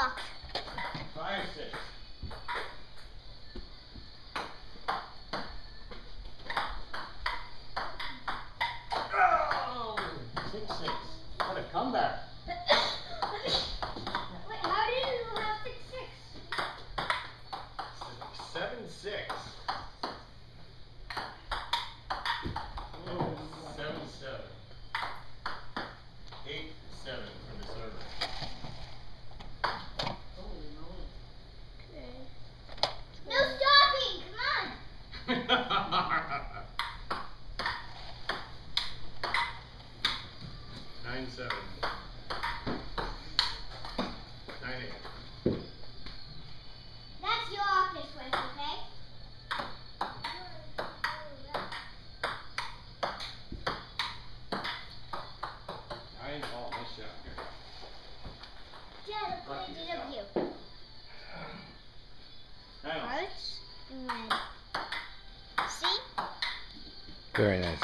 Oct. 5-6. Oh! 6-6. What a comeback. Wait, how did you have 6-6? 7-6. Oh, 7-7. 8-7 for the server. Okay. No stopping! Come on! 9-7. 9-8. That's your office work, okay? Oh, nice shot. Dad, I pointed of you. Alex and red. See? Very nice.